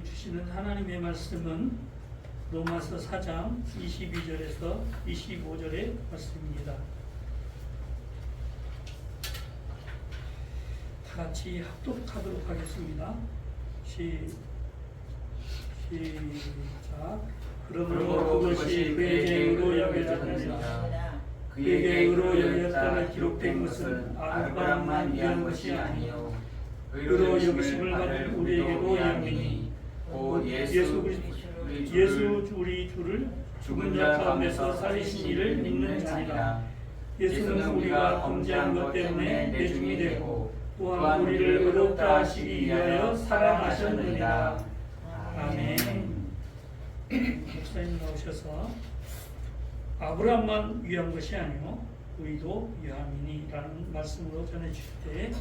주시는 하나님의 말씀은 로마서 4장 22절에서 25절의 말씀입니다. 다 같이 합독하도록 하겠습니다. 시작. 그러므로 그것이 그에게 의로 여겨졌느니라. 그에게 의로 여겨졌다는 기록된 것은 아브라함만 위한 것이 아니요 의로 여기심을 받은 우리에게도 양이니 곧 예수 우리 주를 죽은 자 가운데서 살리신 이를 믿는 자니라. 예수는 우리가 범죄한 것 때문에 내중이 되고 또한 우리를 의롭다 하시기 위하여 사랑하셨느니라. 아멘. 목사님 나오셔서 아브라함만 위한 것이 아니요 우리도 위함이니라는 말씀으로 전해주실 때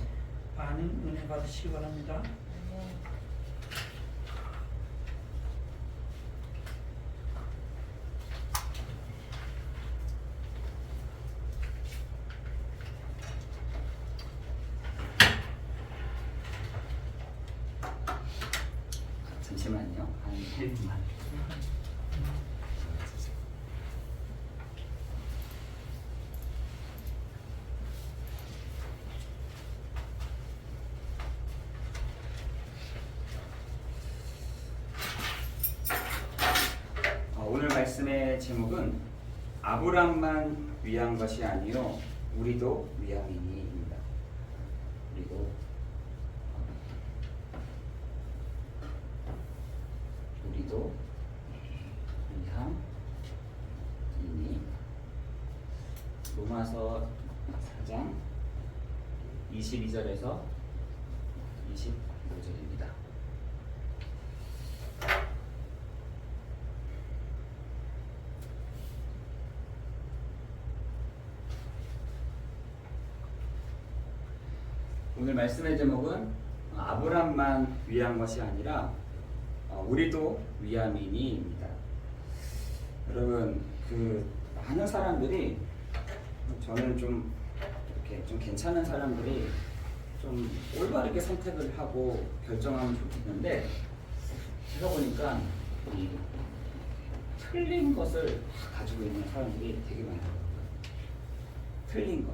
많은 은혜 받으시기 바랍니다. 잠시만요. 한 1분만. 오늘 말씀의 제목은 아브람만 위한 것이 아니요 우리도 위함이니입니다. 우리도 위함이니. 로마서 4장 22절에서 25절입니다. 오늘 말씀의 제목은 아브람만 위한 것이 아니라 우리도 위함이니입니다. 여러분, 많은 사람들이, 저는 좀 이렇게 좀 괜찮은 사람들이 좀 올바르게 선택을 하고 결정하면 좋겠는데, 제가 보니까 이 틀린 것을 가지고 있는 사람들이 되게 많아요. 틀린 것.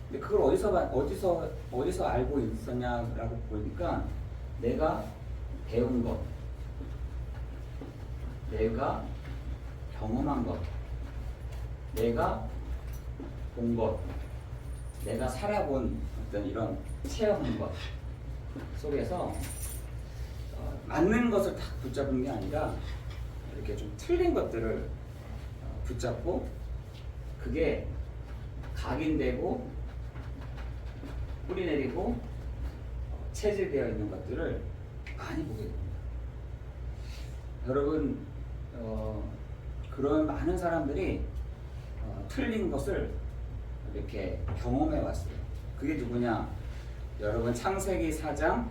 근데 그걸 어디서 알고 있었냐라고 보니까 내가 배운 것, 내가 경험한 것, 내가 본 것, 내가 살아본 어떤 이런 체험한 것 속에서 맞는 것을 다 붙잡은 게 아니라 이렇게 좀 틀린 것들을 붙잡고 그게 각인되고 뿌리 내리고 체질되어 있는 것들을 많이 보게 됩니다. 여러분, 그런 많은 사람들이 틀린 것을 이렇게 경험해 왔어요. 그게 누구냐? 여러분, 창세기 4장,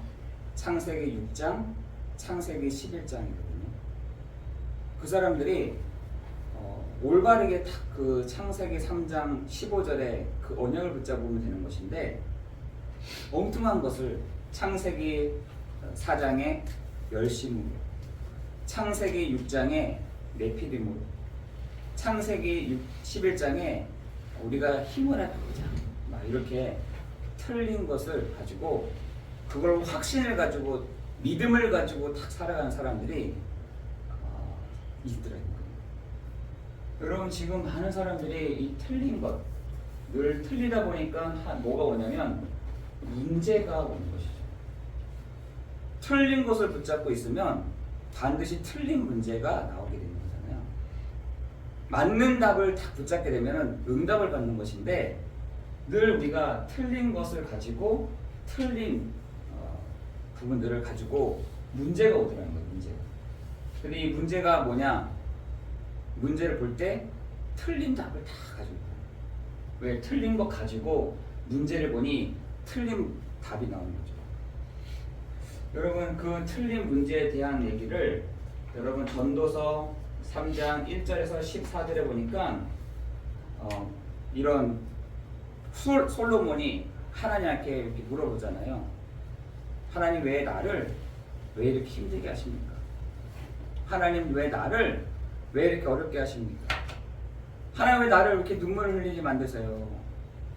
창세기 6장, 창세기 11장이거든요. 그 사람들이 올바르게 딱 그 창세기 3장 15절에 그 언약을 붙잡으면 되는 것인데, 엉뚱한 것을 창세기 4장에 열심으로, 창세기 6장에 네피림으로, 창세기 11장에 우리가 힘을 합하자 막 이렇게 틀린 것을 가지고 그걸 확신을 가지고 믿음을 가지고 딱 살아가는 사람들이 있더라고요. 여러분, 지금 많은 사람들이 이 틀린 것, 늘 틀리다 보니까 뭐가 오냐면 문제가 오는 것이죠. 틀린 것을 붙잡고 있으면 반드시 틀린 문제가 나오게 되는 거잖아요. 맞는 답을 딱 붙잡게 되면 응답을 받는 것인데, 늘 우리가 틀린 것을 가지고 틀린 부분들을 가지고 문제가 오더라는 거예요. 문제가. 근데 이 문제가 뭐냐? 문제를 볼 때 틀린 답을 다 가지고 있어요. 왜? 틀린 것 가지고 문제를 보니 틀린 답이 나오는 거죠. 여러분, 그 틀린 문제에 대한 얘기를 여러분 전도서 3장 1절에서 14절에 보니까 이런 솔로몬이 하나님께 이렇게 물어보잖아요. 하나님, 왜 나를 왜 이렇게 힘들게 하십니까? 하나님 왜 나를 왜 이렇게 어렵게 하십니까? 하나님 왜 나를 이렇게 눈물을 흘리게 만드세요?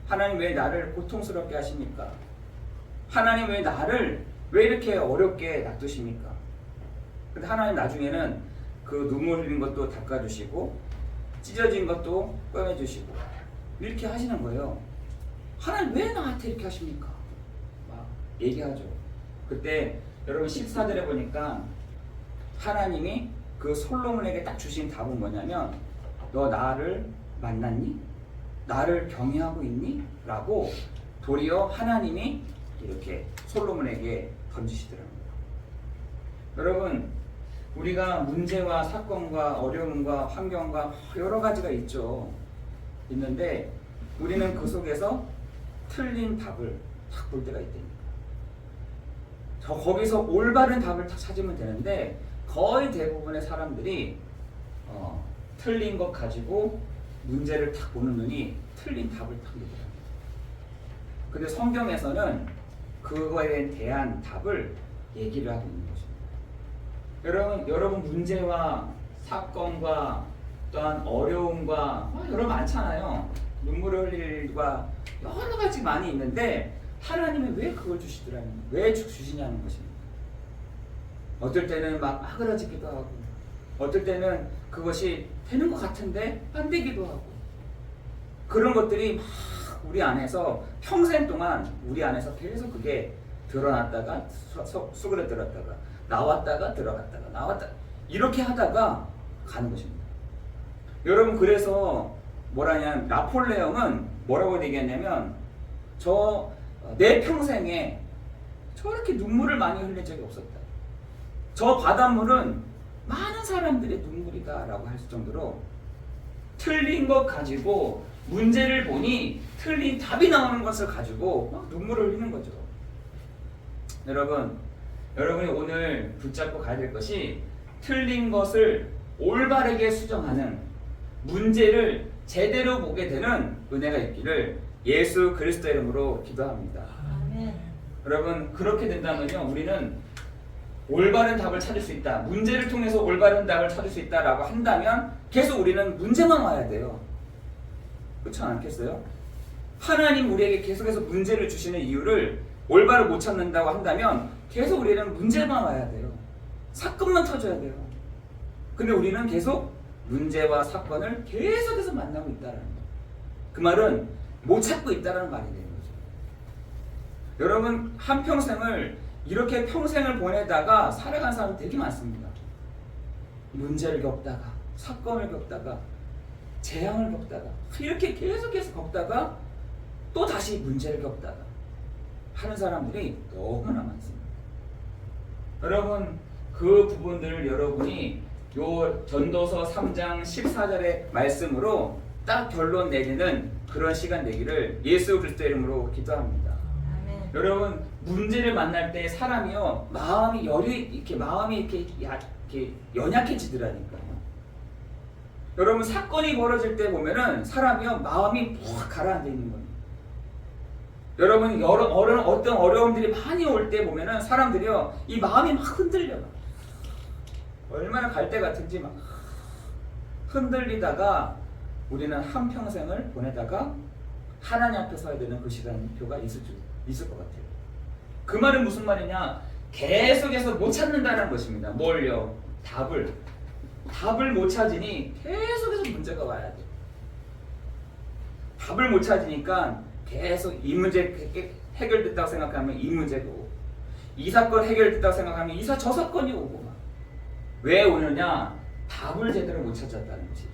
하나님 왜 나를 고통스럽게 하십니까? 하나님 왜 나를 왜 이렇게 어렵게 놔두십니까? 근데 하나님 나중에는 그 눈물 흘린 것도 닦아주시고 찢어진 것도 꺼내주시고 이렇게 하시는 거예요. 하나님 왜 나한테 이렇게 하십니까? 막 얘기하죠. 그때 여러분 14절에 보니까 하나님이 그 솔로몬에게 딱 주신 답은 뭐냐면 너 나를 만났니? 나를 경외하고 있니? 라고 도리어 하나님이 이렇게 솔로몬에게 던지시더라고요. 여러분 우리가 문제와 사건과 어려움과 환경과 여러 가지가 있는데 우리는 그 속에서 틀린 답을 딱 볼 때가 있다니까. 거기서 올바른 답을 딱 찾으면 되는데 거의 대부분의 사람들이 틀린 것 가지고 문제를 딱 보는 눈이 틀린 답을 딱 보더라고요. 근데 성경에서는 그거에 대한 답을 얘기를 하고 있는 것입니다. 여러분 문제와 사건과 또한 어려움과 여러 많잖아요. 눈물을 흘릴 일과 여러 가지 많이 있는데 하나님이 왜 그걸 왜 주시냐는 것입니다. 어떨 때는 막 아그라지기도 하고 어떨 때는 그것이 되는 것 같은데 안 되기도 하고 그런 것들이 막 우리 안에서 평생 동안 우리 안에서 계속 그게 드러났다가 수그러들었다가 나왔다가 들어갔다가 나왔다 이렇게 하다가 가는 것입니다. 여러분 그래서 뭐라냐 나폴레옹은 뭐라고 얘기했냐면 내 평생에 저렇게 눈물을 많이 흘린 적이 없었다. 저 바닷물은 많은 사람들의 눈물이다 라고 할 정도로 틀린 것 가지고 문제를 보니 틀린 답이 나오는 것을 가지고 막 눈물을 흘리는 거죠. 여러분이 오늘 붙잡고 가야 될 것이 틀린 것을 올바르게 수정하는 문제를 제대로 보게 되는 은혜가 있기를 예수 그리스도의 이름으로 기도합니다. 아멘. 여러분 그렇게 된다면요 우리는 올바른 답을 찾을 수 있다. 문제를 통해서 올바른 답을 찾을 수 있다라고 한다면 계속 우리는 문제만 와야 돼요. 그렇지 않겠어요? 하나님 우리에게 계속해서 문제를 주시는 이유를 올바로 못 찾는다고 한다면 계속 우리는 문제만 와야 돼요. 사건만 터져야 돼요. 근데 우리는 계속 문제와 사건을 계속해서 만나고 있다는 거예요. 그 말은 못 찾고 있다는 말이 되는 거죠. 여러분 한평생을 이렇게 평생을 보내다가 살아간 사람 되게 많습니다. 문제를 겪다가 사건을 겪다가 재앙을 겪다가 이렇게 계속해서 겪다가 또 다시 문제를 겪다가 하는 사람들이 너무나 많습니다. 여러분 그 부분들을 여러분이 요 전도서 3장 14절의 말씀으로 딱 결론 내리는 그런 시간 되기를 예수 그리스도의 이름으로 기도합니다. 아멘. 여러분 문제를 만날 때 사람이요 마음이 연약해지더라니까요. 여러분 사건이 벌어질 때 보면은 사람이요 마음이 푹 가라앉아 있는 거예요. 여러분 어떤 어려움들이 많이 올 때 보면은 사람들이요 이 마음이 막 흔들려요. 얼마나 갈대 같은지 막 흔들리다가 우리는 한평생을 보내다가 하나님 앞에 서야 되는 그 시간표가 있을 것 같아요. 그 말은 무슨 말이냐? 계속해서 못 찾는다는 것입니다. 뭘요? 답을 못 찾으니 계속해서 문제가 와야 돼요. 답을 못 찾으니까 계속 이 문제 해결됐다고 생각하면 이 문제가 오고 이 사건 해결됐다고 생각하면 저 사건이 오고 막. 왜 오느냐? 답을 제대로 못 찾았다는 것이죠.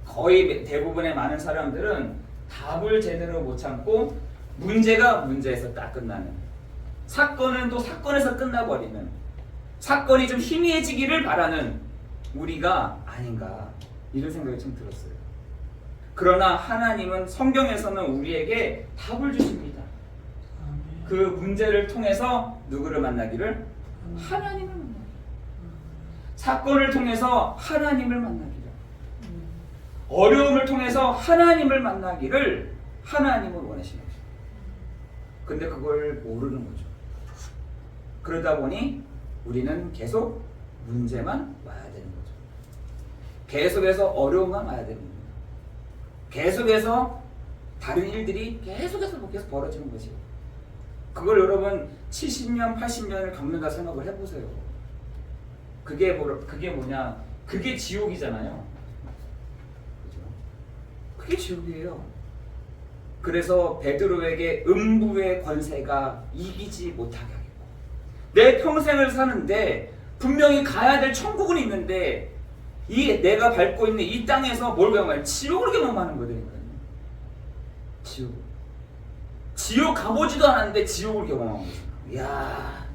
거의 대부분의 많은 사람들은 답을 제대로 못 찾고 문제가 문제에서 딱 끝나는 사건은 또 사건에서 끝나버리는 사건이 좀 희미해지기를 바라는 우리가 아닌가 이런 생각이 좀 들었어요. 그러나 하나님은 성경에서는 우리에게 답을 주십니다. 그 문제를 통해서 누구를 만나기를? 하나님을 만나기를. 사건을 통해서 하나님을 만나기를. 어려움을 통해서 하나님을 만나기를 하나님은 원하시는 거죠. 근데 그걸 모르는 거죠. 그러다 보니 우리는 계속 문제만 와야 되는 거죠. 계속해서 어려움만 와야 되는 겁니다. 계속해서 다른 일들이 계속해서 벌어지는 거죠. 그걸 여러분 70년, 80년을 겪는다 생각을 해보세요. 그게 뭐냐? 그게 지옥이잖아요. 그죠? 그게 지옥이에요. 그래서 베드로에게 음부의 권세가 이기지 못하게 하겠고, 내 평생을 사는데 분명히 가야 될 천국은 있는데 이 내가 밟고 있는 이 땅에서 뭘 경험해? 지옥을 경험하는 거니까요. 지옥 가보지도 않았는데 지옥을 경험한 거죠. 이야,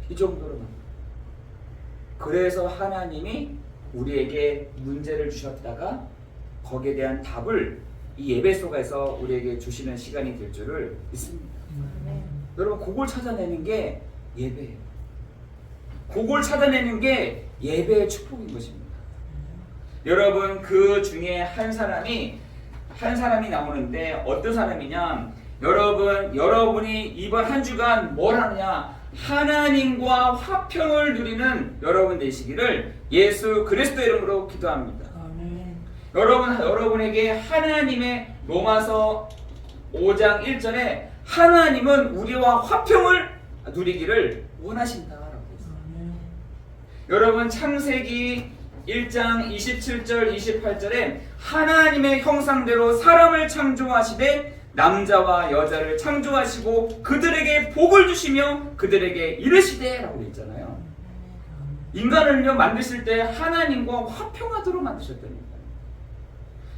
이 정도로만. 그래서 하나님이 우리에게 문제를 주셨다가 거기에 대한 답을 이 예배소가에서 우리에게 주시는 시간이 될 줄을 믿습니다. 여러분, 그걸 찾아내는 게 예배예요. 그걸 찾아내는 게 예배의 축복인 것입니다. 여러분, 그 중에 한 사람이 나오는데 어떤 사람이냐? 여러분이 이번 한 주간 뭘 하느냐? 하나님과 화평을 누리는 여러분 되시기를 예수 그리스도 이름으로 기도합니다. 아멘. 여러분에게 하나님의 로마서 5장 1절에 하나님은 우리와 화평을 누리기를 원하신다라고 했어요. 아멘. 여러분, 창세기 1장 27절 28절에 하나님의 형상대로 사람을 창조하시되 남자와 여자를 창조하시고 그들에게 복을 주시며 그들에게 이르시되 라고 있잖아요. 인간을요 만드실 때 하나님과 화평하도록 만드셨다니까요.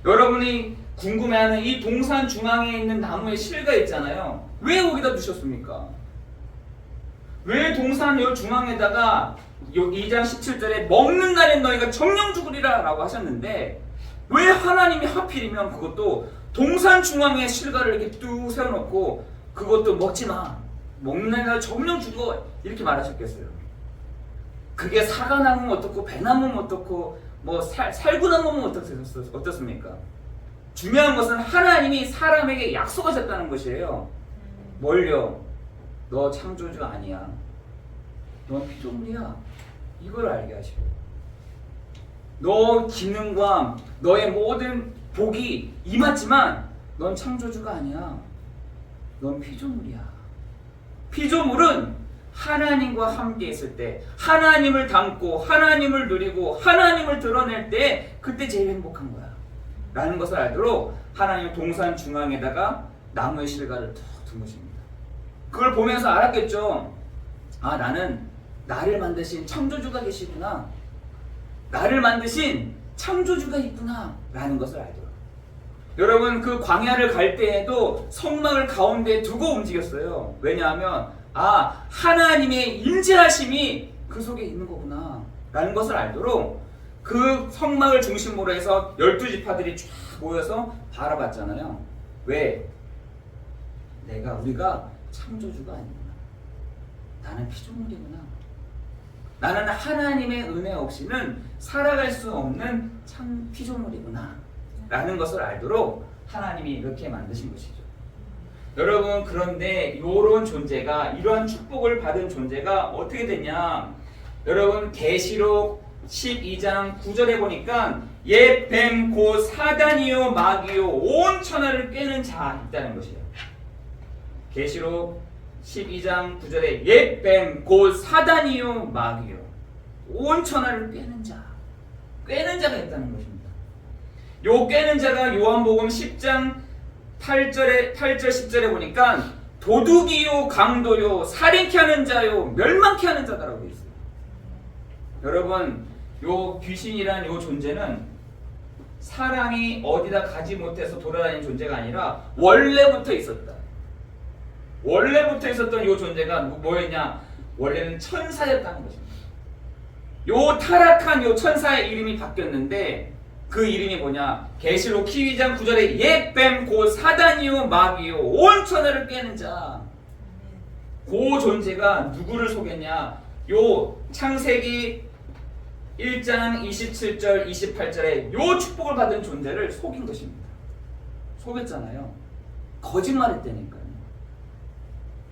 여러분이 궁금해하는 이 동산 중앙에 있는 나무의 실가 있잖아요. 왜 거기다 두셨습니까? 왜 동산 요 중앙에다가 2장 17절에 먹는 날엔 너희가 정령 죽으리라 라고 하셨는데, 왜 하나님이 하필이면 그것도 동산 중앙에 실과를 이렇게 뚝 세워놓고 그것도 먹지 마, 먹는 날 정령 죽어 이렇게 말하셨겠어요? 그게 사과나무면 어떻고 배나무면 어떻고 뭐 살구나무면 어떻습니까? 중요한 것은 하나님이 사람에게 약속하셨다는 것이에요. 뭘요? 너 창조주 아니야. 넌 피조물이야. 이걸 알게 하시고, 너 기능과 너의 모든 복이 임하지만 넌 창조주가 아니야. 넌 피조물이야. 피조물은 하나님과 함께 있을 때, 하나님을 닮고 하나님을 누리고 하나님을 드러낼 때 그때 제일 행복한 거야 라는 것을 알도록 하나님은 동산 중앙에다가 나무의 실과를 툭 둔 것입니다. 그걸 보면서 알았겠죠. 아, 나를 만드신 창조주가 계시구나, 나를 만드신 창조주가 있구나 라는 것을 알더라고요. 여러분, 그 광야를 갈 때에도 성막을 가운데 두고 움직였어요. 왜냐하면 하나님의 인재하심이 그 속에 있는 거구나 라는 것을 알도록 그 성막을 중심으로 해서 12지파들이 쫙 모여서 바라봤잖아요. 왜? 우리가 창조주가 아니구나, 나는 피조물이구나, 나는 하나님의 은혜 없이는 살아갈 수 없는 피조물이구나 라는 것을 알도록 하나님이 이렇게 만드신 것이죠. 여러분, 그런데 이런 존재가, 이러한 축복을 받은 존재가 어떻게 됐냐? 여러분, 계시록 12장 9절에 보니까 옛 뱀 곧 사단이요 마귀요 온 천하를 꿰는 자 있다는 것이에요. 계시록 12장 9절에 옛 뱀 곧 사단이요 마귀요 온 천하를 꿰는 자가 있다는 것입니다. 요 꿰는 자가 요한복음 10장 8절 10절에 보니까 도둑이요 강도요 살인케 하는 자요 멸망케 하는 자다라고 되어 있어요. 여러분, 요 귀신이란 요 존재는 사람이 어디다 가지 못해서 돌아다니는 존재가 아니라 원래부터 있었다. 원래부터 있었던 요 존재가 뭐였냐? 원래는 천사였다는 것입니다. 요 타락한 요 천사의 이름이 바뀌었는데 그 이름이 뭐냐? 계시록 12장 9절에 옛 뱀 곧 사단이요 마귀요 온 천하를 꿰는 자. 그 존재가 누구를 속였냐? 요 창세기 1장 27절 28절에 요 축복을 받은 존재를 속인 것입니다. 속였잖아요. 거짓말했다니까요.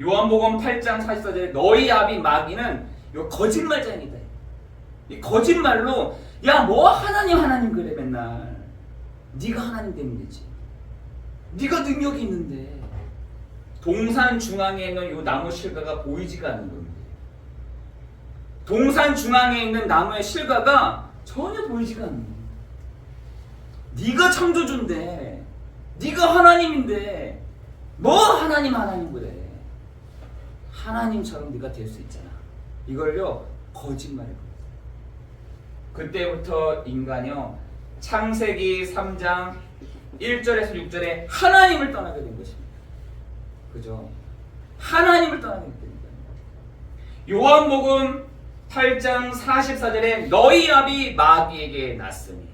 요한복음 8장 44절에 너희 아비 마귀는 요 거짓말장이다. 이 거짓말로 야 뭐 하나님 그래 맨날. 네가 하나님 되면 되지. 네가 능력이 있는데. 동산 중앙에 있는 요 나무 실과가 보이지가 않는 겁니다. 동산 중앙에 있는 나무의 실과가 전혀 보이지가 않는 거예요. 네가 창조주인데, 네가 하나님인데 뭐 하나님 그래. 하나님처럼 네가 될 수 있잖아. 이걸요 거짓말이에요. 그때부터 인간이요 창세기 3장 1절에서 6절에 하나님을 떠나게 된 것입니다. 그죠? 하나님을 떠나게 됩니다. 요한복음 8장 44절에 너희 아비 마귀에게 났으니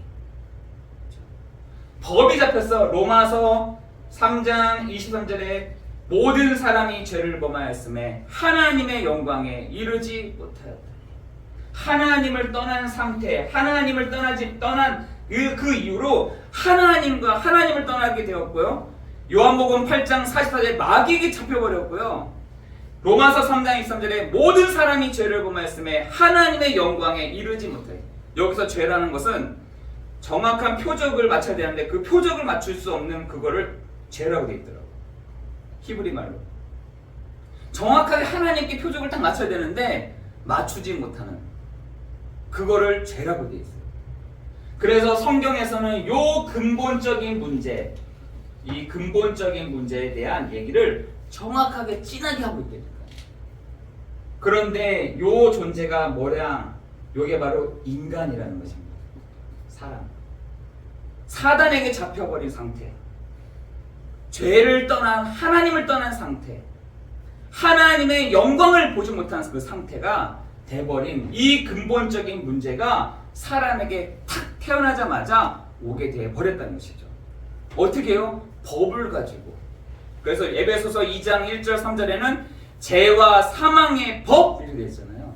법이 잡혔어. 로마서 3장 23절에 모든 사람이 죄를 범하였음에 하나님의 영광에 이르지 못하였다. 하나님을 떠난 상태, 하나님을 떠난 그 이후로 하나님을 떠나게 되었고요. 요한복음 8장 44절에 마귀에게 잡혀버렸고요. 로마서 3장 23절에 모든 사람이 죄를 범하였음에 하나님의 영광에 이르지 못해. 여기서 죄라는 것은 정확한 표적을 맞춰야 되는데 그 표적을 맞출 수 없는 그거를 죄라고 되어 있더라고요. 히브리 말로. 정확하게 하나님께 표적을 딱 맞춰야 되는데 맞추지 못하는 그거를 죄라고 되어 있어요. 그래서 성경에서는 요 근본적인 문제, 이 근본적인 문제에 대한 얘기를 정확하게 진하게 하고 있다니까요. 그런데 요 존재가 뭐냐? 요게 바로 인간이라는 것입니다. 사람. 사단에게 잡혀버린 상태. 죄를 떠난 하나님을 떠난 상태. 하나님의 영광을 보지 못한 그 상태가 돼버린 이 근본적인 문제가 사람에게 탁 태어나자마자 오게 돼 버렸다는 것이죠. 어떻게 해요? 법을 가지고. 그래서 에베소서 2장 1절 3절에는 죄와 사망의 법 이렇게 되어 있잖아요.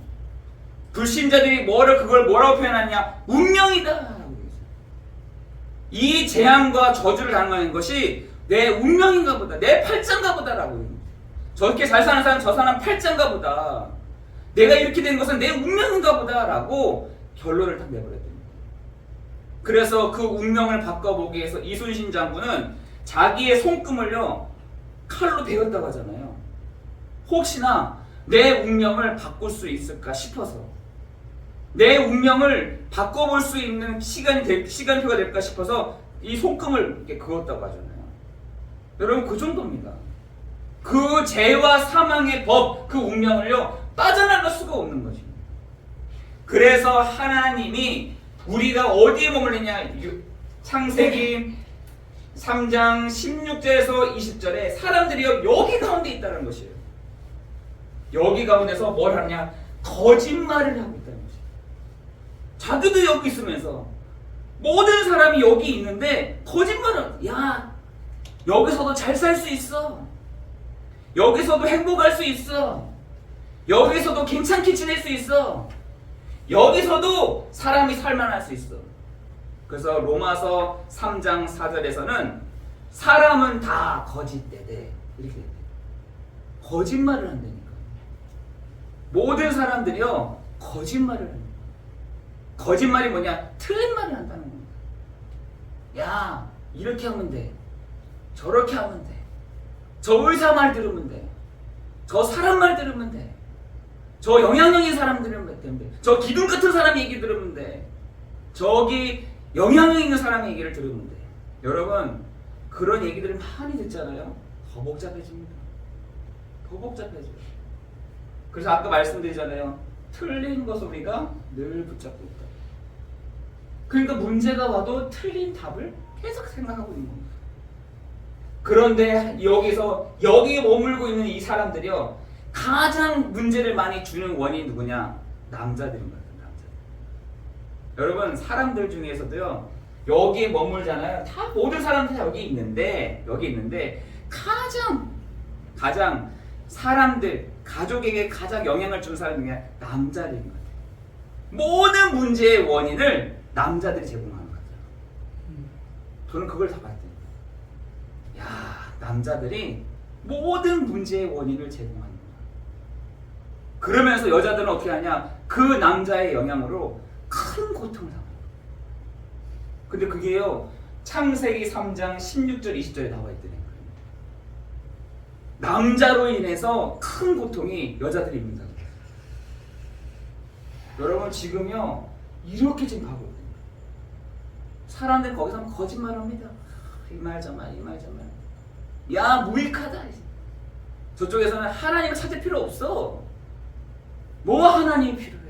불신자들이 그걸 뭐라고 표현하냐? 운명이다. 이 재앙과 저주를 당하는 것이 내 운명인가 보다. 내 팔자인가 보다라고. 저렇게 잘 사는 사람 저 사람 팔자인가 보다. 내가 이렇게 된 것은 내 운명인가 보다라고 결론을 딱 내버렸답니다. 그래서 그 운명을 바꿔보기 위해서 이순신 장군은 자기의 손금을요 칼로 베었다고 하잖아요. 혹시나 내 운명을 바꿀 수 있을까 싶어서, 내 운명을 바꿔볼 수 있는 시간표가 될까 싶어서 이 손금을 이렇게 그었다고 하잖아요. 여러분 그 정도입니다. 그 죄와 사망의 법, 그 운명을요 빠져나갈 수가 없는 것입니다. 그래서 하나님이 우리가 어디에 머물느냐? 창세기 3장 16절에서 20절에 사람들이요 여기 가운데 있다는 것이에요. 여기 가운데서 뭘 하냐? 거짓말을 하고 있다는 것이에요. 자기도 여기 있으면서 모든 사람이 여기 있는데 거짓말을, 야 여기서도 잘 살 수 있어, 여기서도 행복할 수 있어, 여기서도 괜찮게 지낼 수 있어, 여기서도 사람이 살만할 수 있어. 그래서 로마서 3장 4절에서는 사람은 다 거짓되대 이렇게 돼. 거짓말을 한다니까. 모든 사람들이요 거짓말을 합니다. 거짓말이 뭐냐? 틀린 말을 한다는 겁니다. 야 이렇게 하면 돼, 저렇게 하면 돼, 저 의사 말 들으면 돼, 저 사람 말 들으면 돼, 저 영향력인 사람 들으면 돼, 저 기둥 같은 사람 얘기 들으면 돼, 저기 영향력 있는 사람의 얘기를 들으면 돼. 여러분 그런 얘기들을 많이 듣잖아요. 더 복잡해집니다. 더 복잡해져요. 그래서 아까 말씀드리잖아요. 틀린 것을 우리가 늘 붙잡고 있다. 그러니까 문제가 와도 틀린 답을 계속 생각하고 있는 겁니다. 그런데 여기에 머물고 있는 이 사람들이요 가장 문제를 많이 주는 원인이 누구냐? 남자들인 거예요. 여러분 사람들 중에서도요 여기에 머물잖아요. 다 모든 사람들이 여기 있는데 가장 사람들 가족에게 가장 영향을 주는 사람 중에 남자들인 것 같아요. 모든 문제의 원인을 남자들이 제공하는 것 같아요. 저는 그걸 다 봤대요. 야 남자들이 모든 문제의 원인을 제공하는 거야. 그러면서 여자들은 어떻게 하냐? 그 남자의 영향으로 큰 고통을 당해요. 근데 그게요, 창세기 3장 16절 20절에 나와 있더니 남자로 인해서 큰 고통이 여자들이 입는다. 여러분 지금요 이렇게 지금 가고 있거든요. 사람들 거기서 거짓말합니다. 이 말 저 말, 이 말 저 말. 야 무익하다. 저쪽에서는 하나님을 찾을 필요 없어. 뭐 하나님이 필요해?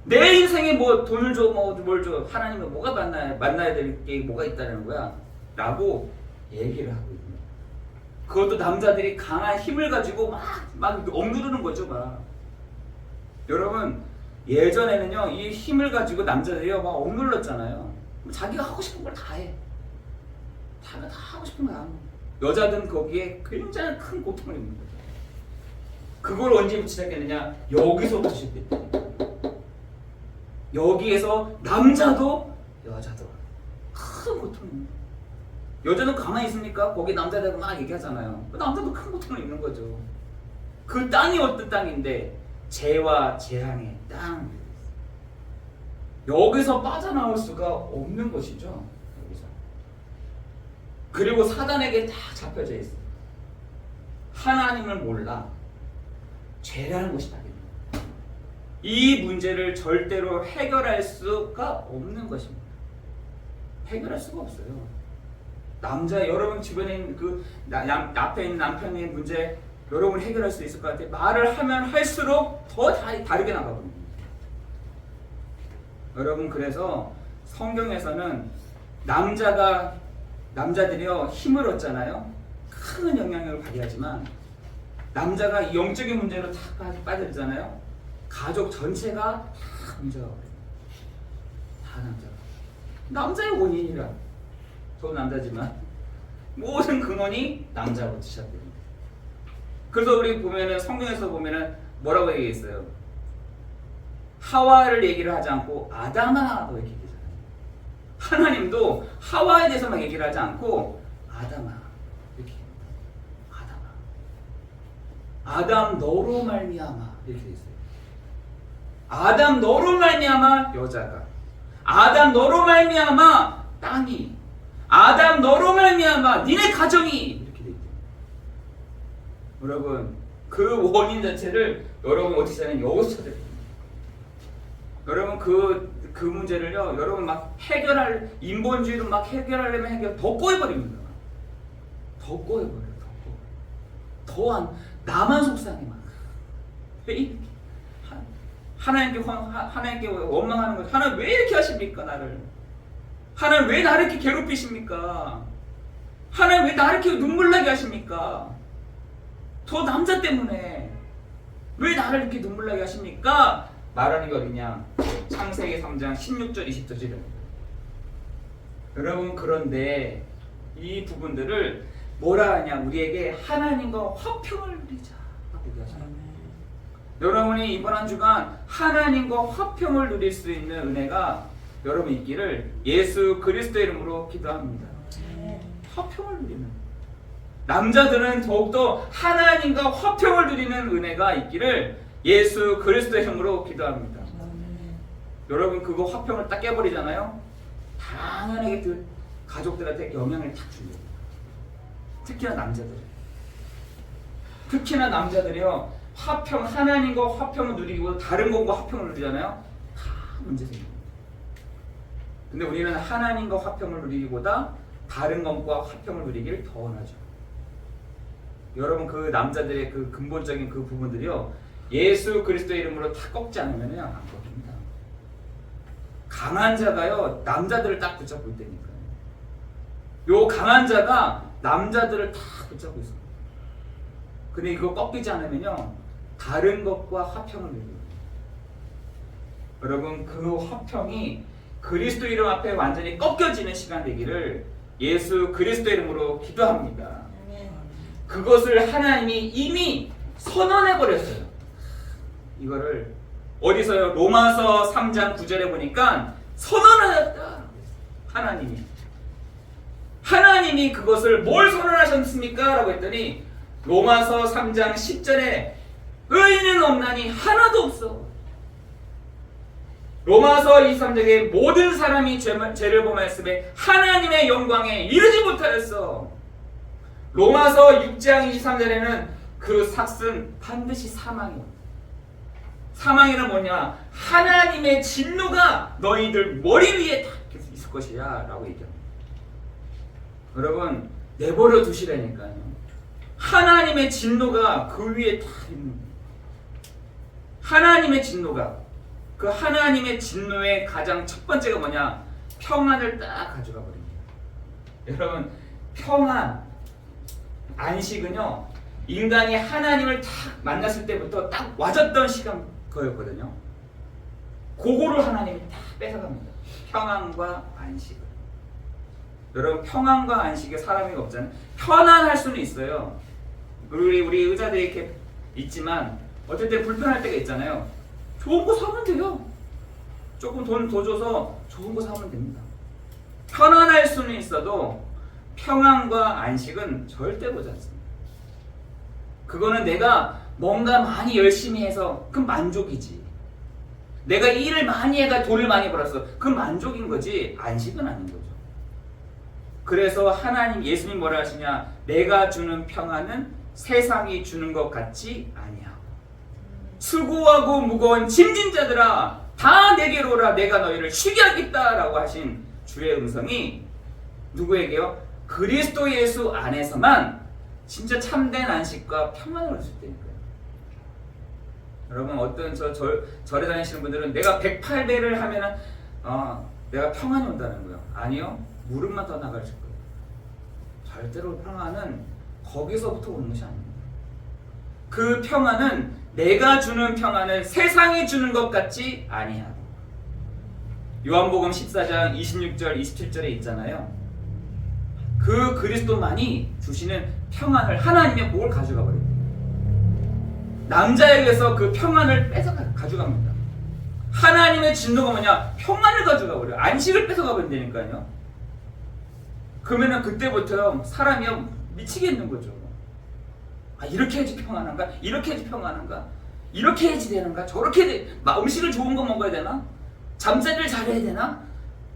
내 인생에 뭐 돈을 줘, 뭐 뭘 줘? 하나님을 뭐가 만나야 될 게 뭐가 있다는 거야? 라고 얘기를 하고 있는. 그것도 남자들이 강한 힘을 가지고 막 억누르는 거죠, 막. 여러분, 예전에는요, 이 힘을 가지고 남자들이요, 막 억눌렀잖아요. 자기가 하고 싶은 걸 다 해. 자기가 다 하고 싶은 거 안 해. 여자들은 거기에 굉장히 큰 고통을 입는 거죠. 그걸 언제부터 시작했느냐? 여기서부터 시작했대요. 여기에서 남자도 여자도 큰 고통을 입는 거예요. 여자는 가만히 있습니까? 거기 남자들하고 막 얘기하잖아요. 남자도 큰 고통을 입는 거죠. 그 땅이 어떤 땅인데 죄와 재앙의 땅. 여기서 빠져나올 수가 없는 것이죠. 여기서. 그리고 사단에게 다 잡혀져 있어요. 하나님을 몰라. 죄라는 것이 답입니다. 이 문제를 절대로 해결할 수가 없는 것입니다. 해결할 수가 없어요. 남자 여러분 주변에 있는 그 앞에 있는 남편의 문제 여러분 해결할 수 있을 것 같아요. 말을 하면 할수록 더 다르게 나가거든요. 여러분 그래서 성경에서는 남자들이요 힘을 얻잖아요. 큰 영향력을 발휘하지만 남자가 이 영적인 문제로 다 빠져들잖아요. 가족 전체가 다 문제가 오래요. 다 남자의 원인이라. 저도 남자지만 모든 근원이 남자부터 시작됩니다. 그래서 우리 보면은 성경에서 보면은 뭐라고 얘기했어요? 하와를 얘기를 하지 않고 아담아 이렇게 얘기하잖아요. 하나님도 하와에 대해서만 얘기를 하지 않고 아담아 이렇게 아담 너로 말미암아 이렇게 돼 있어요. 아담 너로 말미암아 여자가, 아담 너로 말미암아 땅이, 아담 너로 말미암아 니네 가정이 이렇게 돼 있대요. 여러분 그 원인 자체를 여러분 어떻게 찾냐면 여기서 찾아야 됩니다. 여러분 그 문제를요 여러분 막 해결할 인본주의로 막 해결하려면 더 꼬여버립니다. 더 꼬여버려요. 더한 나만 속상해 막. 하나님께 원망하는 거죠. 하나님 왜 이렇게 하십니까 나를? 하나님 왜 나를 이렇게 괴롭히십니까? 하나님 왜 나를 이렇게 눈물 나게 하십니까? 저 남자 때문에 왜 나를 이렇게 눈물 나게 하십니까? 말하는 게 어디냐? 창세기 3장 16절 20절입니다. 여러분 그런데 이 부분들을 뭐라 하냐? 우리에게 하나님과 화평을 누리자 라고 얘기하십니다. 여러분이 이번 한 주간 하나님과 화평을 누릴 수 있는 은혜가 여러분 있기를 예수 그리스도의 이름으로 기도합니다. 화평을 누리는 남자들은 더욱더 하나님과 화평을 누리는 은혜가 있기를 예수 그리스도의 이름으로 기도합니다. 여러분 그거 화평을 딱 깨버리잖아요. 당연하게 그 가족들한테 영향을 탁 줍니다. 특히나 남자들이요 하나님과 화평을 누리고 다른 것과 화평을 누리잖아요. 다 문제 생깁니다. 근데 우리는 하나님과 화평을 누리기보다 다른 것과 화평을 누리기를 더 원하죠. 여러분 그 남자들의 그 근본적인 그 부분들이요 예수 그리스도의 이름으로 다 꺾지 않으면요 안 꺾입니다. 강한 자가요 남자들을 딱 붙잡고 있다니까요. 요 강한 자가 남자들을 다 붙잡고 있습니다. 근데 이거 꺾이지 않으면요 다른 것과 화평을 누립니다. 여러분 그 화평이 그리스도 이름 앞에 완전히 꺾여지는 시간 되기를 예수 그리스도 이름으로 기도합니다. 그것을 하나님이 이미 선언해 버렸어요. 이거를 어디서요? 로마서 3장 9절에 보니까 선언하였다. 하나님이 그것을 뭘 선언하셨습니까? 라고 했더니 로마서 3장 10절에 의인은 없나니 하나도 없어. 로마서 23장에 모든 사람이 죄를 범하였으며 하나님의 영광에 이르지 못하였어. 로마서 6장 23절에는 그 삭은 반드시 사망이야. 사망이란 뭐냐? 하나님의 진노가 너희들 머리 위에 다 있을 것이야 라고 얘기합니다. 여러분, 내버려 두시라니까요. 하나님의 진노가 그 위에 다 있는 거예요. 하나님의 진노가, 그 하나님의 진노의 가장 첫 번째가 뭐냐? 평안을 딱 가져가 버립니다. 여러분, 평안, 안식은요, 인간이 하나님을 딱 만났을 때부터 딱 와졌던 시간 거였거든요. 그거를 하나님이 다 뺏어갑니다. 평안과 안식을. 여러분, 평안과 안식에 사람이 없잖아요. 편안할 수는 있어요. 우리 의사들이 이렇게 있지만 어떨 때 불편할 때가 있잖아요. 좋은 거 사면 돼요. 조금 돈 더 줘서 좋은 거 사면 됩니다. 편안할 수는 있어도 평안과 안식은 절대 보지 않습니다. 그거는 내가 뭔가 많이 열심히 해서 그 만족이지. 내가 일을 많이 해가 돈을 많이 벌었어. 그 만족인 거지 안식은 아닌 거죠. 그래서 하나님, 예수님 뭐라 하시냐? 내가 주는 평안은 세상이 주는 것 같지 아니하고 수고하고 무거운 짐진 자들아 다 내게로 오라 내가 너희를 쉬게 하겠다라고 하신 주의 음성이 누구에게요? 그리스도 예수 안에서만 진짜 참된 안식과 평안을 얻을 수 있다니까요. 여러분, 어떤 절에 다니시는 분들은 내가 108배를 하면은 내가 평안이 온다는 거예요. 아니요, 무릎만 더 나가실 거예요. 절대로 평안은 거기서부터 오는 것이 아닙니다. 그 평안은 내가 주는 평안을 세상이 주는 것 같지 아니하고. 요한복음 14장 26절 27절에 있잖아요. 그 그리스도만이 주시는 평안을 하나님의 복을 가져가 버립니다. 남자에게서 그 평안을 가져갑니다. 하나님의 진노가 뭐냐? 평안을 가져가 버려요. 안식을 뺏어가 버린다니까요. 그러면은 그때부터 사람이 미치겠는 거죠. 이렇게 해야지 평안한가? 이렇게 해야지 평안한가? 이렇게 해야지 되는가? 저렇게 음식을 좋은 거 먹어야 되나? 잠자리를 잘해야 되나?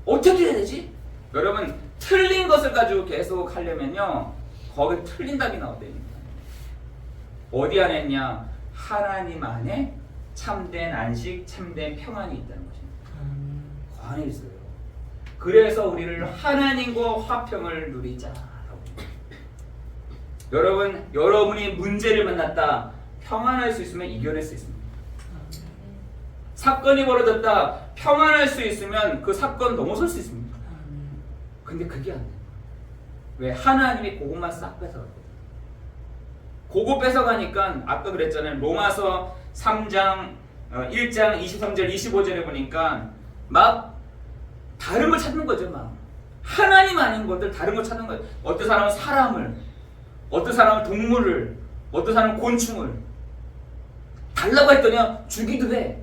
어떻게 해야 되지? 여러분, 틀린 것을 가지고 계속 하려면요, 거기 틀린 답이 나오다니까. 어디 안에 있냐? 하나님 안에 참된 안식, 참된 평안이 있다는 것입니다. 그 안에 있어요. 그래서 우리를 하나님과 화평을 누리자라고. 여러분, 여러분이 문제를 만났다, 평안할 수 있으면 이겨낼 수 있습니다. 사건이 벌어졌다, 평안할 수 있으면 그 사건 넘어설 수 있습니다. 근데 그게 안 돼요. 왜? 하나님이 그것만 싹 뺏어갔거든요. 그거 뺏어가니까 아까 그랬잖아요. 로마서 3장 1장 23절 25절에 보니까 막 다른 걸 찾는 거죠. 막 하나님 아닌 것들 다른 걸 찾는 거예요. 어떤 사람은 사람을, 어떤 사람은 동물을, 어떤 사람은 곤충을 달라고 했더니 주기도 해.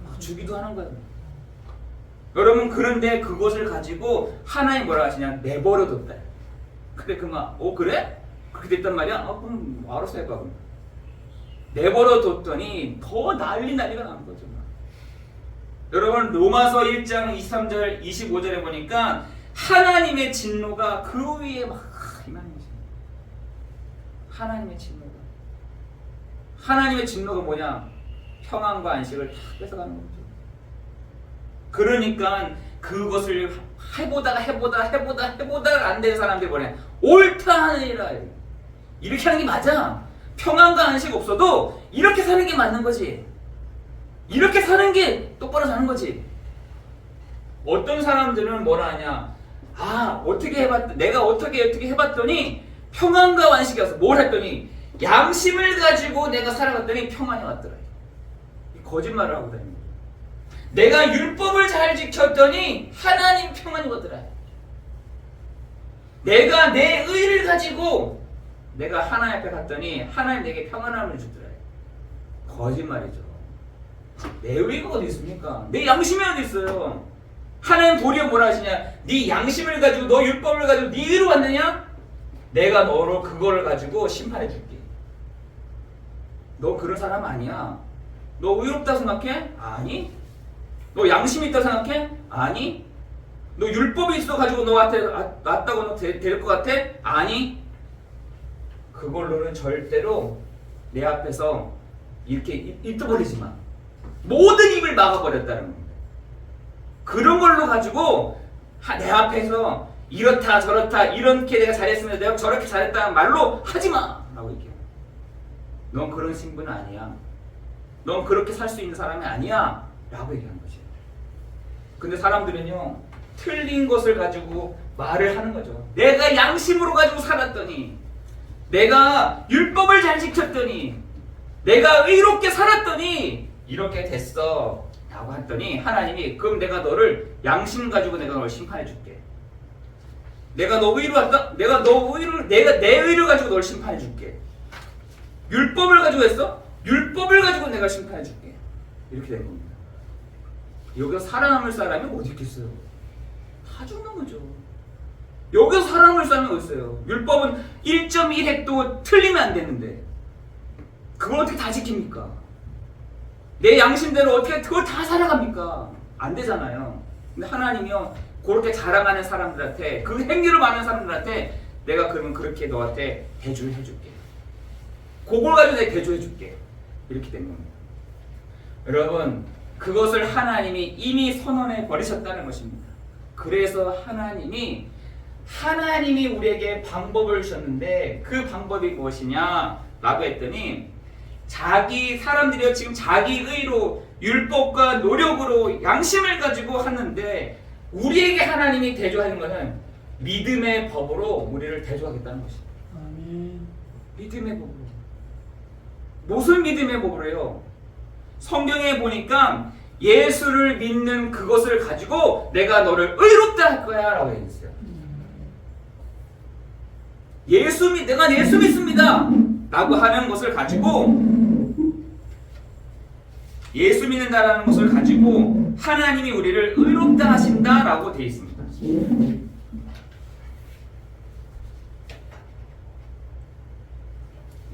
막 주기도 하는 거예요. 여러분, 그런데 그것을 가지고 하나님 뭐라 하시냐? 내버려뒀다. 그래, 그만. 그래? 그렇게 됐단 말이야? 그럼 알아서 해봐. 그럼. 내버려뒀더니 더 난리가 나는 거죠. 여러분, 로마서 1장 23절 25절에 보니까 하나님의 진노가 그 위에 막 임하는 것입니다. 하나님의 진노가 뭐냐? 평안과 안식을 다 뺏어가는 거죠. 그러니까 그것을 해보다가 안 된 사람들이 뭐냐? 옳다 하느니라. 이렇게 하는 게 맞아. 평안과 안식 없어도 이렇게 사는 게 맞는 거지. 이렇게 사는 게 똑바로 사는 거지. 어떤 사람들은 뭐라 하냐? 내가 어떻게 해봤더니 평안과 안식이 왔어. 뭘 했더니 양심을 가지고 내가 살아갔더니 평안이 왔더라. 거짓말을 하고 다닙니다. 내가 율법을 잘 지켰더니 하나님 평안이 오더라. 내가 내 의를 가지고 내가 하나님 앞에 갔더니 하나님 내게 평안함을 주더라. 거짓말이죠. 내 의가 어디 있습니까? 내 양심이 어디 있어요? 하나님 도리어 뭐라 하시냐? 네 양심을 가지고 너 율법을 가지고 네 의로 왔느냐? 내가 너로 그거를 가지고 심판해 줄게. 너 그런 사람 아니야. 너 의롭다 생각해? 아니. 너 양심 있다 생각해? 아니. 너 율법이 있어 가지고 너한테 낫다고 너 될 것 같아? 아니. 그걸로는 절대로 내 앞에서 이렇게 입어버리지 마. 모든 입을 막아버렸다는 겁니다. 그런 걸로 가지고 내 앞에서 이렇다 저렇다 이렇게 내가 잘했으면 내가 저렇게 잘했다는 말로 하지 마! 라고 얘기해요. 넌 그런 신분 아니야. 넌 그렇게 살 수 있는 사람이 아니야. 라고 얘기하는 거죠. 근데 사람들은요 틀린 것을 가지고 말을 하는 거죠. 내가 양심으로 가지고 살았더니, 내가 율법을 잘 지켰더니, 내가 의롭게 살았더니 이렇게 됐어 라고 했더니 하나님이 그럼 내가 너를 양심 가지고 내가 널 심판해 줄게. 내가 너 의로웠다? 내가 내 의를 가지고 널 심판해 줄게. 율법을 가지고 했어? 율법을 가지고 내가 심판해 줄게. 이렇게 된 겁니다. 여기서 살아남을 사람이 어디 있겠어요? 다 죽는 거죠. 여기서 살아남을 사람이 어디 있어요? 율법은 1.1획도 틀리면 안 되는데 그걸 어떻게 다 지킵니까? 내 양심대로 어떻게 그걸 다 살아갑니까? 안 되잖아요. 근데 하나님이요 그렇게 자랑하는 사람들한테, 그 행위를 많은 사람들한테 내가 그러면 그렇게 너한테 대주를 해줄게. 그걸 가지고 내가 대주해줄게. 이렇게 된 겁니다. 여러분, 그것을 하나님이 이미 선언해 버리셨다는 것입니다. 그래서 하나님이 우리에게 방법을 주셨는데 그 방법이 무엇이냐 라고 했더니, 사람들이 지금 자기 의로 율법과 노력으로 양심을 가지고 하는데 우리에게 하나님이 대조하는 것은 믿음의 법으로 우리를 대조하겠다는 것입니다. 아멘. 믿음의 법으로. 무슨 믿음의 법으로요? 성경에 보니까 예수를 믿는 그것을 가지고 내가 너를 의롭다 할 거야 라고 했어요. 내가 예수 믿습니다 라고 하는 것을 가지고, 예수 믿는다라는 것을 가지고 하나님이 우리를 의롭다 하신다라고 되어 있습니다.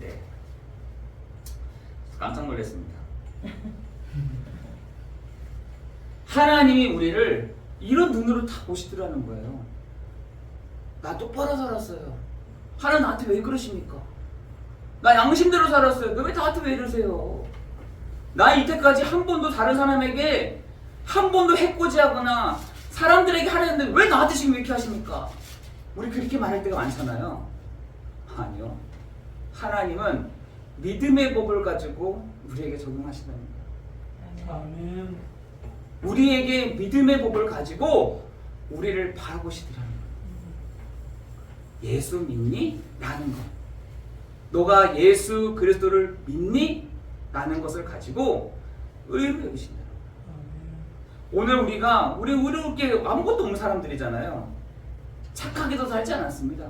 네, 깜짝 놀랐습니다. 하나님이 우리를 이런 눈으로 다 보시더라는 거예요. 나 똑바로 살았어요. 하나님 나한테 왜 그러십니까? 나 양심대로 살았어요. 왜 나한테 왜 이러세요? 나 이때까지 한 번도 다른 사람에게 한 번도 해코지하거나 사람들에게 하려는데 왜 나한테 지금 이렇게 하십니까? 우리 그렇게 말할 때가 많잖아요. 아니요. 하나님은 믿음의 법을 가지고 우리에게 적용하신답니다. 아멘. 우리에게 믿음의 법을 가지고 우리를 바라보시더라는 거예요. 예수 믿니? 라는 것. 너가 예수 그리스도를 믿니? 라는 것을 가지고 의로 여기신다. 오늘 우리 의롭게 아무것도 없는 사람들이잖아요. 착하게도 살지 않았습니다.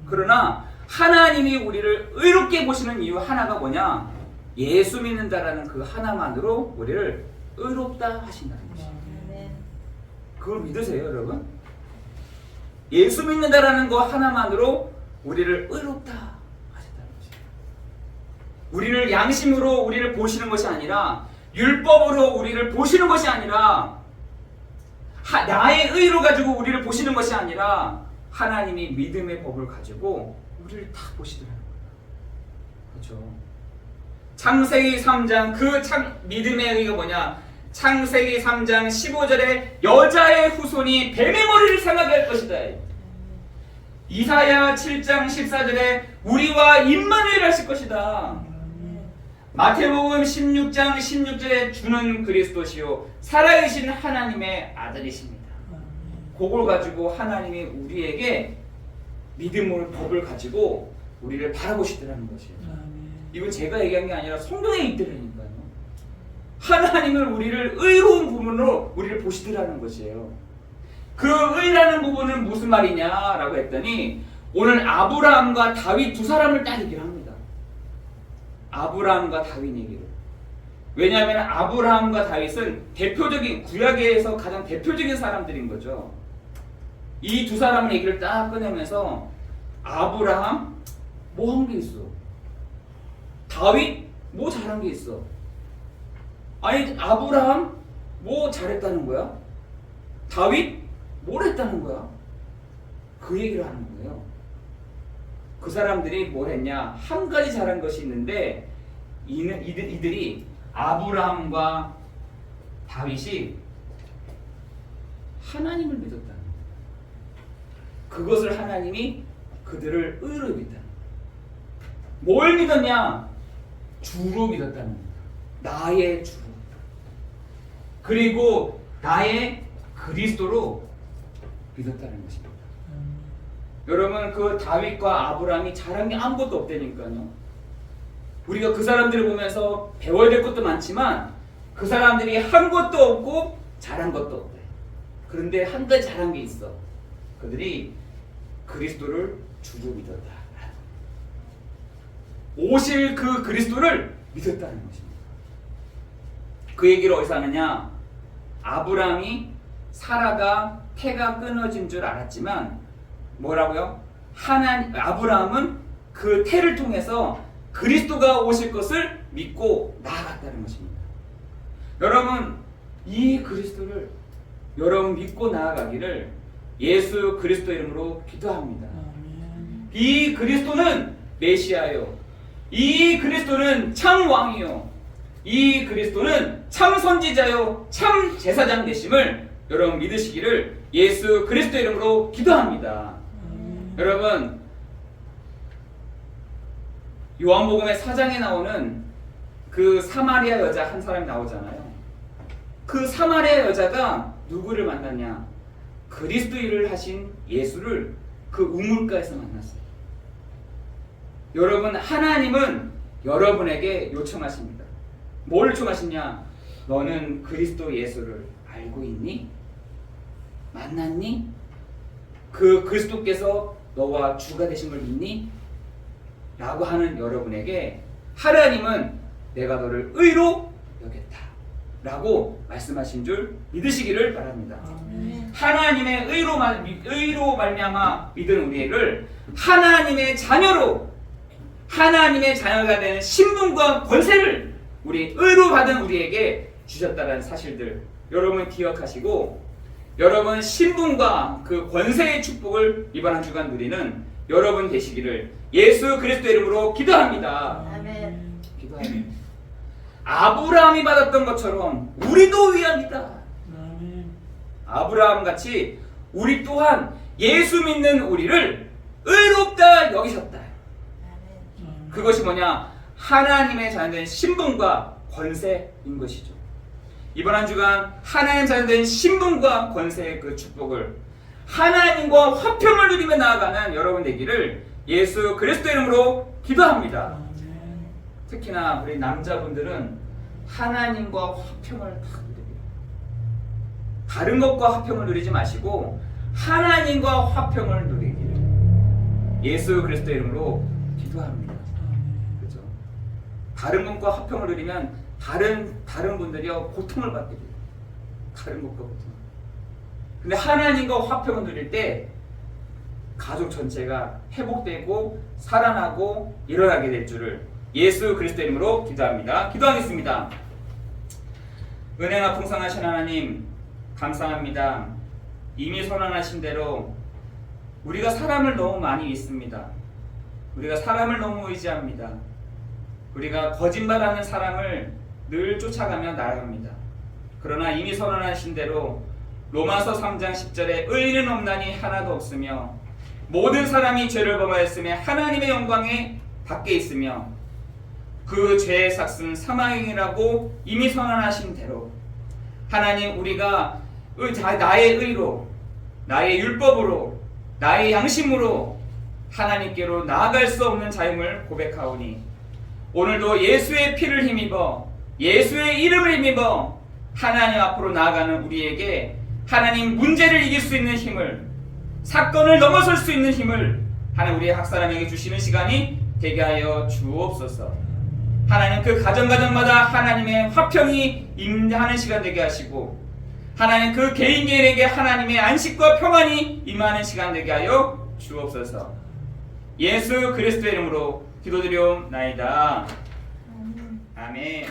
그러나 하나님이 우리를 의롭게 보시는 이유 하나가 뭐냐? 예수 믿는다라는 그 하나만으로 우리를 의롭다 하신다는 것입니다. 그걸 믿으세요, 여러분? 예수 믿는다라는 거 하나만으로 우리를 의롭다 하셨다는 것입니다. 우리를 양심으로 우리를 보시는 것이 아니라, 율법으로 우리를 보시는 것이 아니라, 나의 의로 가지고 우리를 보시는 것이 아니라 하나님이 믿음의 법을 가지고 우리를 다 보시더라는 거예요. 그렇죠? 창세기 3장 믿음의 의가 뭐냐? 창세기 3장 15절에 여자의 후손이 뱀의 머리를 상하게 할 것이다. 이사야 7장 14절에 우리와 임마누엘 하실 것이다. 마태복음 16장 16절에 주는 그리스도시요 살아계신 하나님의 아들이십니다. 그걸 가지고 하나님이 우리에게 믿음의 법을 가지고 우리를 바라보시더라는 것이에요. 이건 제가 얘기한 게 아니라 성경에 있더라니까요. 하나님을 우리를 의로운 부분으로 우리를 보시더라는 것이에요. 그 의라는 부분은 무슨 말이냐라고 했더니 오늘 아브라함과 다윗 두 사람을 딱 얘기를 합니다. 아브라함과 다윗 얘기를. 왜냐하면 아브라함과 다윗은 대표적인 구약에서 가장 대표적인 사람들인 거죠. 이 두 사람의 얘기를 딱 꺼내면서 아브라함 뭐 한 게 있어? 다윗 뭐 잘한 게 있어? 아니 아브라함 뭐 잘했다는 거야? 다윗 뭘 했다는 거야? 그 얘기를 하는 거예요. 그 사람들이 뭘 했냐? 한 가지 잘한 것이 있는데 이들이 아브라함과 다윗이 하나님을 믿었다는 거예요. 그것을 하나님이 그들을 의로 믿었다는 거예요. 뭘 믿었냐? 주로 믿었다는 거예요. 나의 주로. 그리고 나의 그리스도로 믿었다는 것입니다. 여러분 그 다윗과 아브라함이 잘한 게 아무것도 없다니까요. 우리가 그 사람들을 보면서 배워야 될 것도 많지만 그 사람들이 한 것도 없고 잘한 것도 없대. 그런데 한 가지 잘한 게 있어. 그들이 그리스도를 주로 믿었다. 오실 그 그리스도를 믿었다는 것입니다. 그 얘기를 어디서 하느냐? 아브라함이 사라가 태가 끊어진 줄 알았지만 뭐라고요? 아브라함은 그 태를 통해서 그리스도가 오실 것을 믿고 나아갔다는 것입니다. 여러분 이 그리스도를 여러분 믿고 나아가기를 예수 그리스도 이름으로 기도합니다. 이 그리스도는 메시아요. 이 그리스도는 참 왕이요. 이 그리스도는 참 선지자요. 참 제사장 되심을 여러분 믿으시기를 예수 그리스도 이름으로 기도합니다. 여러분 요한복음의 4장에 나오는 그 사마리아 여자 한 사람이 나오잖아요. 그 사마리아 여자가 누구를 만났냐? 그리스도 일을 하신 예수를 그 우물가에서 만났어요. 여러분 하나님은 여러분에게 요청하십니다. 뭘 요청하시냐? 너는 그리스도 예수를 알고 있니? 만났니? 그 그리스도께서 너와 주가 되신 걸 믿니? 라고 하는 여러분에게 하나님은 내가 너를 의로 여겼다 라고 말씀하신 줄 믿으시기를 바랍니다. 하나님의 의로 말미암아 믿은 우리를 하나님의 자녀로 하나님의 자녀가 되는 신분과 권세를 우리 의로 받은 우리에게 주셨다는 사실들 여러분 기억하시고 여러분 신분과 그 권세의 축복을 이번 한 주간 누리는 여러분 되시기를 예수 그리스도 이름으로 기도합니다. 아멘. 기도합니다. 아브라함이 받았던 것처럼 우리도 위합니다. 아브라함 같이 우리 또한 예수 믿는 우리를 의롭다 여기셨다. 그것이 뭐냐? 하나님의 자녀된 신분과 권세인 것이죠. 이번 한 주간 하나님 자녀된 신분과 권세의 그 축복을 하나님과 화평을 누리며 나아가는 여러분 되기를 예수 그리스도 이름으로 기도합니다. 특히나 우리 남자분들은 하나님과 화평을 다 누립니다. 다른 것과 화평을 누리지 마시고 하나님과 화평을 누리기를 예수 그리스도 이름으로 기도합니다. 그렇죠? 다른 것과 화평을 누리면 다른 분들이요 고통을 받게 돼요. 다른 것과 고통. 근데 하나님과 화평을 누릴 때 가족 전체가 회복되고 살아나고 일어나게 될 줄을 예수 그리스도 이름으로 기도합니다. 기도하겠습니다. 은혜가 풍성하신 하나님 감사합니다. 이미 선언하신 대로 우리가 사람을 너무 많이 믿습니다. 우리가 사람을 너무 의지합니다. 우리가 거짓말하는 사람을 늘 쫓아가며 나아갑니다. 그러나 이미 선언하신 대로 로마서 3장 10절에 의인은 없나니 하나도 없으며 모든 사람이 죄를 범하였으며 하나님의 영광에 밖에 있으며 그 죄의 삭은 사망이라고 이미 선언하신 대로 하나님 우리가 나의 의로 나의 율법으로 나의 양심으로 하나님께로 나아갈 수 없는 자임을 고백하오니 오늘도 예수의 피를 힘입어 예수의 이름을 힘입어 하나님 앞으로 나아가는 우리에게 하나님 문제를 이길 수 있는 힘을 사건을 넘어설 수 있는 힘을 하나님 우리의 각 사람에게 주시는 시간이 되게 하여 주옵소서. 하나님 그 가정마다 하나님의 화평이 임하는 시간 되게 하시고 하나님 그 개인에게 하나님의 안식과 평안이 임하는 시간 되게 하여 주옵소서. 예수 그리스도의 이름으로 기도드리옵나이다. 아멘.